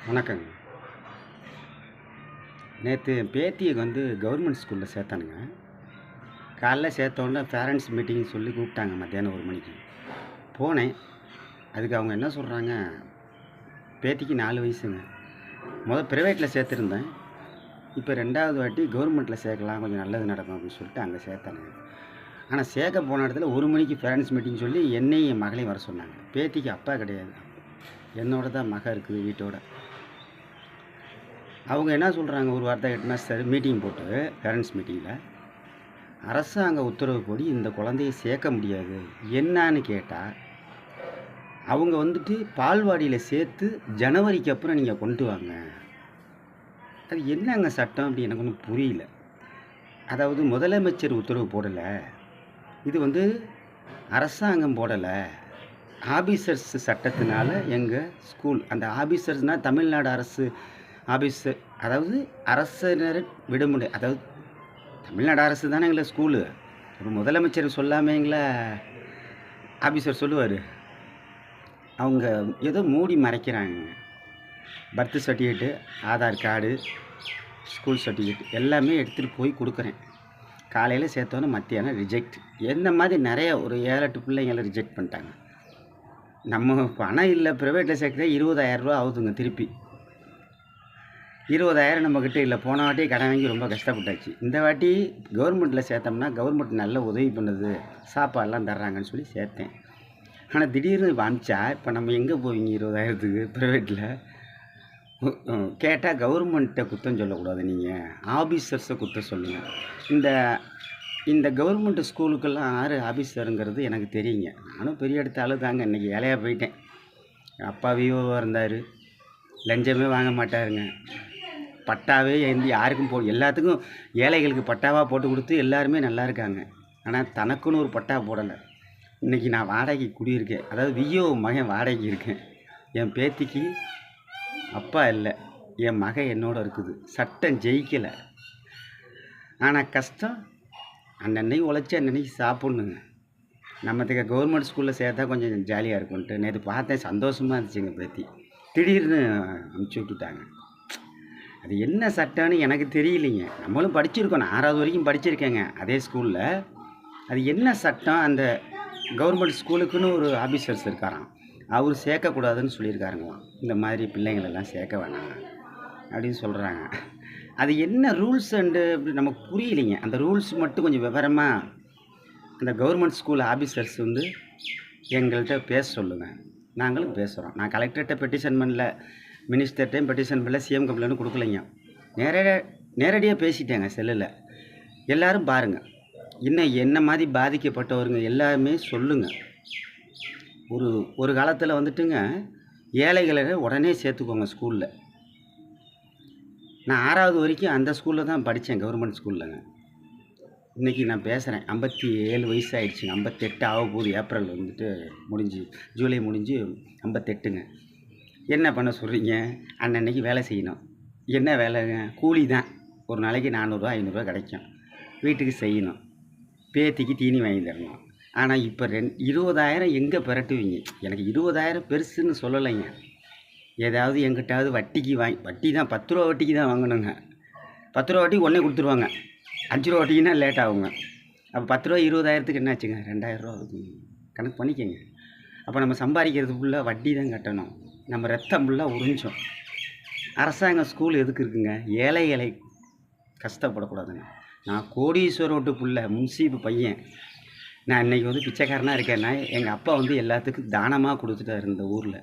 வணக்கங்க. நேற்று என் பேத்தியை கவர்மெண்ட் ஸ்கூலில் சேர்த்தானுங்க. காலைல சேர்த்தோன்னே பேரண்ட்ஸ் மீட்டிங் சொல்லி கூப்பிட்டாங்க மத்தியானம் 1 மணிக்கு. போனேன். அதுக்கு அவங்க என்ன சொல்கிறாங்க, பேத்திக்கு 4 வயசுங்க. ப்ரைவேட்டில் சேர்த்துருந்தேன். இப்போ 2வது வாட்டி கவர்மெண்ட்டில் சேர்க்கலாம், கொஞ்சம் நல்லது நடக்கும் அப்படின்னு சொல்லிட்டு அங்கே சேர்த்தானுங்க. ஆனால் சேர்க்க போன இடத்துல 1 மணிக்கு பேரண்ட்ஸ் மீட்டிங் சொல்லி என்னையும் என் மகளையும் வர சொன்னாங்க. பேத்திக்கு அப்பா கிடையாது, என்னோட தான் மக இருக்குது வீட்டோட. அவங்க என்ன சொல்கிறாங்க, ஒரு வார்த்தை கேட்டனா சரி மீட்டிங் போட்டு பேரண்ட்ஸ் மீட்டிங்கில் அரசாங்க உத்தரவுப்படி இந்த குழந்தைய சேர்க்க முடியாது. என்னான்னு கேட்டால் அவங்க பால்வாடியில் சேர்த்து ஜனவரிக்கு அப்புறம் நீங்கள் கொண்டு வாங்க. அது என்னங்க சட்டம் அப்படி எனக்கு ஒன்றும் புரியல. அதாவது முதலமைச்சர் உத்தரவு போடலை, இது அரசாங்கம் போடலை, ஆபீசர்ஸ் சட்டத்தினால எங்கள் ஸ்கூல், அந்த ஆபீசர்ஸ்னால் தமிழ்நாடு அரசு ஆபீஸர், அதாவது அரசினர் விடுமுறை, அதாவது தமிழ்நாடு அரசு தானே எங்களை ஸ்கூலு. ஒரு முதலமைச்சர் சொல்லாமல் எங்களை ஆபீஸர் சொல்லுவார். அவங்க ஏதோ மூடி மறைக்கிறாங்க. Birth certificate, Aadhaar card, school certificate எல்லாமே எடுத்துகிட்டு போய் கொடுக்குறேன். காலையில் சேர்த்தோன்னே மத்தியானம் ரிஜெக்ட். என்ன மாதிரி நிறைய ஒரு 7-8 பிள்ளைங்களை ரிஜெக்ட் பண்ணிட்டாங்க. நம்ம பணம் இல்லை, ப்ரைவேட்டில் சேர்க்குறது 20,000 ரூபா ஆகுதுங்க. திருப்பி 20,000 நம்மக்கிட்ட இல்லை. போன வாட்டி கடன் வாங்கி ரொம்ப கஷ்டப்பட்டாச்சு. இந்த வாட்டி கவர்மெண்ட்டில் சேர்த்தோம்னா கவர்மெண்ட் நல்ல உதவி பண்ணுது, சாப்பாடெல்லாம் தர்றாங்கன்னு சொல்லி சேர்த்தேன். ஆனால் திடீர்னு அனுப்பிச்சா இப்போ நம்ம எங்கே போவீங்க 20,000த்துக்கு ப்ரைவேட்டில்? கேட்டால் கவர்மெண்ட்டை குத்தம் சொல்லக்கூடாது, நீங்கள் ஆபீசர்ஸை குத்தம் சொல்லுங்கள். இந்த இந்த கவர்மெண்ட் ஸ்கூலுக்கெல்லாம் யார் ஆபீஸருங்கிறது எனக்கு தெரியுங்க. நானும் பெரிய இடத்த ஆளு தாங்க. இன்றைக்கி வேலையாக போயிட்டேன். அப்பா விஓவாக இருந்தார், லஞ்சமே வாங்க மாட்டாருங்க. பட்டாவே யாருக்கும் எல்லாத்துக்கும் ஏழைகளுக்கு பட்டாவாக போட்டு கொடுத்து எல்லாருமே நல்லா இருக்காங்க. ஆனால் தனக்குன்னு ஒரு பட்டா போடலை. இன்றைக்கி நான் வாடகைக்கு குடியிருக்கேன், அதாவது விஓ மகன் வாடகைக்கு இருக்கேன். என் பேத்திக்கு அப்பா இல்லை, என் மகன் என்னோட இருக்குது. சட்டம் ஜெயிக்கலை. ஆனால் கஷ்டம் அன்னன்னைக்கு உழைச்சி அன்னன்னைக்கு சாப்பிட்ணுங்க. நம்மத்துக்கு கவர்மெண்ட் ஸ்கூலில் சேர்த்தா கொஞ்சம் ஜாலியாக இருக்கும்ன்ட்டு நேற்று பார்த்தேன், சந்தோஷமாக இருந்துச்சுங்க. பேத்தி திடீர்னு அனுப்பிச்சி விட்டுட்டாங்க. அது என்ன சட்டம்னு எனக்கு தெரியலைங்க. நம்மளும் படிச்சிருக்கோம், நான் 6வது வரைக்கும் படிச்சிருக்கேங்க அதே ஸ்கூலில். அது என்ன சட்டம்? அந்த கவர்மெண்ட் ஸ்கூலுக்குன்னு ஒரு ஆஃபீஸர்ஸ் இருக்காராம், அவர் சேர்க்கக்கூடாதுன்னு சொல்லியிருக்காருங்களாம். இந்த மாதிரி பிள்ளைங்களெல்லாம் சேர்க்க வேணாம் அப்படின்னு சொல்கிறாங்க. அது என்ன ரூல்ஸ் அண்டு அப்படி நமக்கு புரியலைங்க. அந்த ரூல்ஸ் மட்டும் கொஞ்சம் விவரமாக அந்த கவர்மெண்ட் ஸ்கூல் ஆஃபீஸர்ஸ் எங்கள்கிட்ட பேச சொல்லுங்கள். நாங்களும் பேசுகிறோம். நான் கலெக்டர்கிட்ட பெட்டிஷன் பண்ணல, மினிஸ்டர்கிட்டையும் பெட்டிஷன் பண்ணல, சிஎம் கம்ப்ளைண்ட் கொடுக்கலைங்க. நேரடியாக பேசிட்டேங்க செல்லில். எல்லோரும் பாருங்கள், இன்னும் என்ன மாதிரி பாதிக்கப்பட்டவருங்க எல்லாருமே சொல்லுங்கள். ஒரு காலத்தில் ஏழைகளை உடனே சேர்த்துக்கோங்க ஸ்கூலில். நான் 6வது வரைக்கும் அந்த ஸ்கூலில் தான் படித்தேன், கவர்மெண்ட் ஸ்கூல்லங்க. இன்றைக்கி நான் பேசுகிறேன், 57 வயசு ஆகிடுச்சிங்க. 58 ஆக போகுது. ஏப்ரல் முடிஞ்சு, ஜூலை முடிஞ்சு 58ங்க. என்ன பண்ண சொல்கிறீங்க? அன்னன்னைக்கு வேலை செய்யணும். என்ன வேலைங்க? கூலி தான். ஒரு நாளைக்கு 400 500 கிடைக்கும். வீட்டுக்கு செய்யணும், பேத்திக்கு தீனி வாங்கி தரணும். ஆனால் இப்போ 20,000 எங்கே பெரட்டுவீங்க? எனக்கு 20,000 பெருசுன்னு சொல்லலைங்க. ஏதாவது எங்கிட்டாவது வட்டிக்கு வட்டி தான் 10 ரூபா வட்டிக்கு தான் வாங்கணுங்க. 10 ரூபா வட்டிக்கு உடனே கொடுத்துருவாங்க. 5 ரூபா வட்டிக்குன்னா லேட் ஆகுங்க. அப்போ 10 ரூபா 20,000த்துக்கு என்ன ஆச்சுங்க? 2,000 ரூபா கணக்கு பண்ணிக்கங்க. அப்போ நம்ம சம்பாதிக்கிறது ஃபுல்லாக வட்டி தான் கட்டணும். நம்ம ரத்தம் ஃபுல்லாக உறிஞ்சோம். அரசாங்க ஸ்கூல் எதுக்கு இருக்குங்க? ஏழை கஷ்டப்படக்கூடாதுங்க. நான் கோடீஸ்வர வீட்டு புள்ள, முன்சீப்பு பையன். நான் இன்றைக்கி பிச்சைக்காரனாக இருக்கேன்னா எங்கள் அப்பா எல்லாத்துக்கும் தானமாக கொடுத்துட்டாரு. இந்த ஊரில்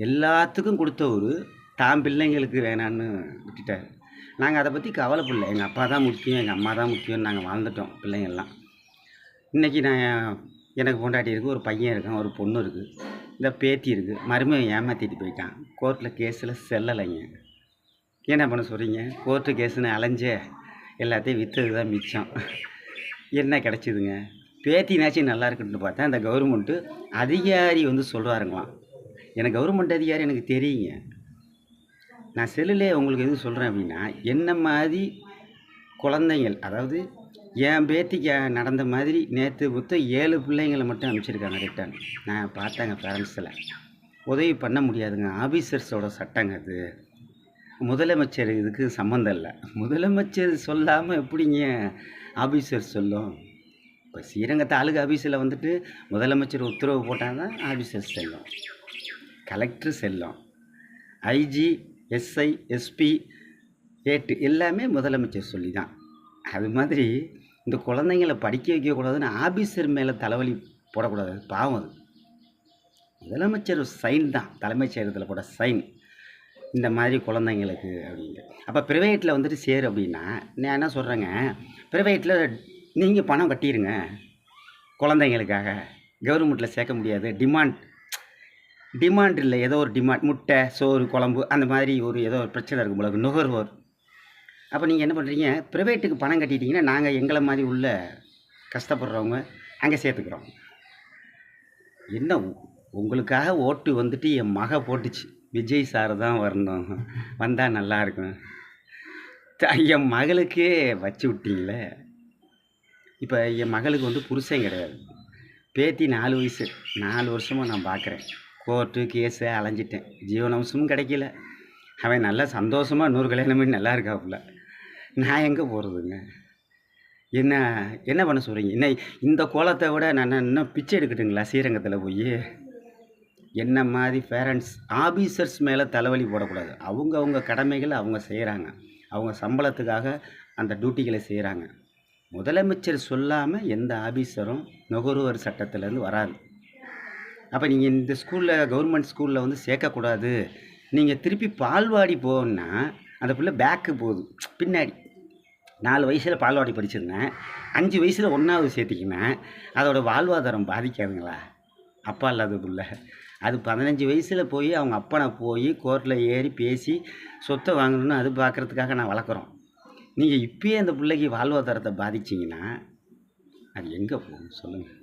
எல்லாத்துக்கும் கொடுத்தவர் தான் பிள்ளைங்களுக்கு வேணான்னு விட்டுட்டார். நாங்கள் அதை பற்றி கவலைப்படல. எங்கள் அப்பா தான் முக்கியம், எங்கள் அம்மா தான் முக்கியம்னு நாங்கள் வாழ்ந்துட்டோம் பிள்ளைங்கள்லாம். இன்றைக்கி எனக்கு பொண்டாட்டி இருக்குது, ஒரு பையன் இருக்கான், ஒரு பொண்ணு இருக்குது, இந்த பேத்தி இருக்குது. மருமகன் ஏமாற்றிட்டு போயிட்டான். கோர்ட்டில் கேஸில் செல்லலைங்க. என்ன பண்ண சொல்கிறீங்க? கோர்ட்டு கேஸுன்னு அலைஞ்சே எல்லாத்தையும் விற்றது தான் மிச்சம். என்ன கிடச்சிதுங்க? பேத்தினாச்சும் நல்லா இருக்குன்னு பார்த்தா அந்த கவர்மெண்ட்டு அதிகாரி சொல்கிறாருங்களாம். எனக்கு கவர்மெண்ட் அதிகாரி எனக்கு தெரியுங்க. நான் செல்லுலே உங்களுக்கு எதுவும் சொல்கிறேன் அப்படின்னா, என்ன மாதிரி குழந்தைங்கள், அதாவது என் பேத்திக்கு நடந்த மாதிரி நேற்று மொத்தம் 7 பிள்ளைங்களை மட்டும் அனுப்பிச்சிருக்காங்க ரிட்டர்ன். நான் பார்த்தாங்க பேரண்ட்ஸில். உதவி பண்ண முடியாதுங்க. ஆபீசர்ஸோட சட்டங்க அது. முதலமைச்சர் இதுக்கு சம்மந்தம் இல்ல. முதலமைச்சர் சொல்லாம எப்படிங்க ஆபீசர் சொல்லும்? இப்ப ஸ்ரீரங்கம் தாலுகா ஆபீஸ்ல வந்துட்டு முதலமைச்சர் உத்தரவு போட்டா தான் ஆபீசர் செல்லும். கலெக்டர் செல்லும். ஐஜி, எஸ்ஐ, எஸ்பி, ஏட்டு எல்லாமே முதலமைச்சர் சொல்லி தான். அது மாதிரி இந்த குழந்தைங்கள படிக்க வைக்கக்கூடாதுன்னு ஆபீசர் மேலே தலைவலி போடக்கூடாது. அது பாவம் அது. முதலமைச்சர் சைன் தான், தலைமைச் செயலகத்தில் போட சைன். இந்த மாதிரி குழந்தைங்களுக்கு அப்படின்ட்டு. அப்போ ப்ரைவேட்டில் வந்துட்டு சேரு அப்படின்னா, நான் என்ன சொல்கிறேங்க, ப்ரைவேட்டில் நீங்கள் பணம் கட்டிடுங்க குழந்தைங்களுக்காக. கவர்மெண்ட்டில் சேர்க்க முடியாது. டிமாண்ட் இல்லை, ஏதோ ஒரு டிமாண்ட், முட்டை, சோறு, குழம்பு, அந்த மாதிரி ஒரு ஏதோ ஒரு பிரச்சனை இருக்கும் போல, நுகர்வோர். அப்போ நீங்கள் என்ன பண்ணுறீங்க, ப்ரைவேட்டுக்கு பணம் கட்டிட்டீங்கன்னா நாங்கள் எங்களை மாதிரி உள்ள கஷ்டப்படுறவங்க அங்கே சேர்த்துக்கிறோம். என்ன உங்களுக்காக ஓட்டு வந்துட்டு என் மக போட்டுச்சு, விஜய் சார் தான் வரணும், வந்தால் நல்லா இருக்கும். என் மகளுக்கே வச்சு விட்டீங்களே. இப்போ என் மகளுக்கு வந்து புருஷன் கிடையாது. பேத்தி 4 வயசு, 4 வருஷமாக நான் பார்க்குறேன். Court case அலைஞ்சிட்டேன். ஜீவனாம்சமும் கிடைக்கல. அவன் நல்லா சந்தோஷமாக 100 கல்யாணம் பண்ணி நல்லா இருக்காப்புல. நான் எங்கே போகிறதுங்க? என்ன என்ன பண்ண சொல்கிறீங்க? என்ன இந்த கோலத்தை விட நான் இன்னும் பிச்சை எடுக்கட்டுங்களா ஸ்ரீரங்கத்தில் போய்? என்ன மாதிரி பேரண்ட்ஸ் ஆபீசர்ஸ் மேலே தலைவலி போடக்கூடாது. அவங்க கடமைகளை அவங்க செய்கிறாங்க. அவங்க சம்பளத்துக்காக அந்த டியூட்டிகளை செய்கிறாங்க. முதலமைச்சர் சொல்லாமல் எந்த ஆபீஸரும் நுகர்வோர் சட்டத்திலேருந்து வராது. அப்போ நீங்கள் இந்த ஸ்கூலில், கவர்மெண்ட் ஸ்கூலில் வந்து சேர்க்கக்கூடாது. நீங்கள் திருப்பி பால்வாடி போகணுன்னா அந்த பிள்ளை பேக்கு போகுது பின்னாடி. 4 வயசில் பால்வாடி படிச்சிருந்தேன், 5 வயசில் 1வது சேர்த்திக்கினேன். அதோட வாழ்வாதாரம் பாதிக்காதுங்களா? அப்பா இல்லாத பிள்ளை அது 15 வயசில் போய் அவங்க அப்பனை போய் கோர்ட்டில் ஏறி பேசி சொத்தை வாங்கணுன்னு அது பார்க்குறதுக்காக நான் வளர்க்குறோம். நீங்கள் இப்பயே அந்த பிள்ளைக்கு வாழ்வாதாரத்தை பாதிச்சிங்கன்னா அது எங்கே போகும் சொல்லுங்கள்?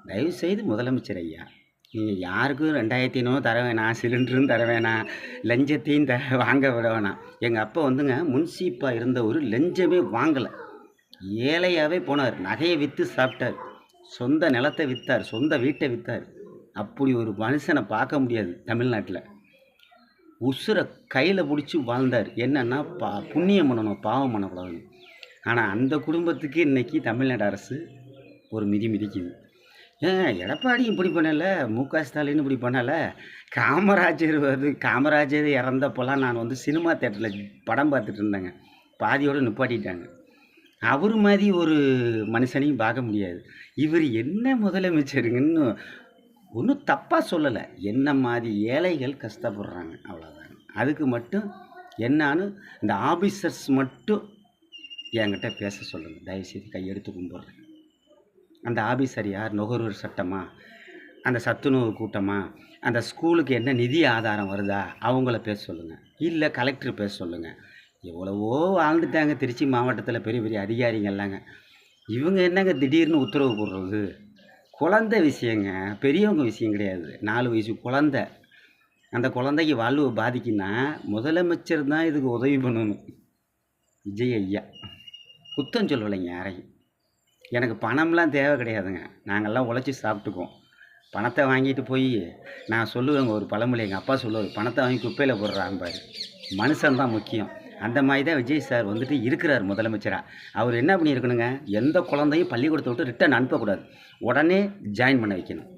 தயவுசெய்து முதலமைச்சர் ஐயா, நீங்கள் யாருக்கும் 2500 தர வேணாம், சிலிண்டரும் தர வேணாம், லஞ்சத்தையும் வாங்க விட வேணாம். எங்கள் அப்பா வந்துங்க முன்சீப்பாக இருந்த ஒரு லஞ்சமே வாங்கலை. ஏழையாகவே போனார். நகையை விற்று சாப்பிட்டார், சொந்த நிலத்தை விற்றார், சொந்த வீட்டை விற்றார். அப்படி ஒரு மனுஷனை பார்க்க முடியாது தமிழ்நாட்டில். உசுரை கையில் பிடிச்சி வாழ்ந்தார். என்னென்னா புண்ணியம் பண்ணணும், பாவம் பண்ணக்கூடாதுன்னு. ஆனால் அந்த குடும்பத்துக்கு இன்றைக்கி தமிழ்நாடு அரசு ஒரு மிதிக்குது. ஏன் எடப்பாடி இப்படி பண்ணலை, மு.க. ஸ்டாலின் இப்படி பண்ணலை, காமராஜர் இறந்தப்போலாம் நான் வந்து சினிமா தேட்டரில் படம் பார்த்துட்டு இருந்தேங்க. பாதியோடு நிப்பாட்டிட்டாங்க. அவர் மாதிரி ஒரு மனுஷனையும் பார்க்க முடியாது. இவர் என்ன முதலமைச்சருங்கன்னு ஒன்றும் தப்பாக சொல்லலை. என்ன மாதிரி ஏழைகள் கஷ்டப்படுறாங்க, அவ்வளோதாங்க. அதுக்கு மட்டும் என்னான்னு இந்த ஆபீசர்ஸ் மட்டும் என்கிட்ட பேச சொல்லுங்கள் தயவுசெய்து, கையெடுத்து கும்பிட்றேன். அந்த ஆபீசர் யார்? நுகர்வோர் சட்டமா, அந்த சத்துணவு கூட்டமா, அந்த ஸ்கூலுக்கு என்ன நிதி ஆதாரம் வருதா, அவங்கள பேச சொல்லுங்கள். இல்லை கலெக்டர் பேச சொல்லுங்கள். எவ்வளவோ வாழ்ந்துட்டாங்க திருச்சி மாவட்டத்தில் பெரிய பெரிய அதிகாரிங்கள்லாங்க. இவங்க என்னங்க திடீர்னு உத்தரவு போடுறது? குழந்தை விஷயங்க, பெரியவங்க விஷயம் கிடையாது. 4 வயசு குழந்தை. அந்த குழந்தைக்கு வாழ்வு பாதிக்குன்னா முதலமைச்சர் தான் இதுக்கு உதவி பண்ணணும். விஜய் ஐயா குத்தம் சொல்லலைங்க யாரையும். எனக்கு பணம்லாம் தேவை கிடையாதுங்க. நாங்கள்லாம் உழைச்சி சாப்பிட்டுக்குவோம். பணத்தை வாங்கிட்டு போய் நான் சொல்லுவேங்க ஒரு பழமொழி, எங்கள் அப்பா சொல்லுவார், பணத்தை வாங்கி குப்பையில் போடுறான் பாரு. மனுஷன்தான் முக்கியம். அந்த மாதிரி தான் விஜய் சார் வந்துட்டு இருக்கிறார் முதலமைச்சராக. அவர் என்ன பண்ணியிருக்கணுங்க, எந்த குழந்தையும் பள்ளிக்கூடத்தை விட்டு ரிட்டர்ன் அனுப்பக்கூடாது, உடனே ஜாயின் பண்ண வைக்கணும்.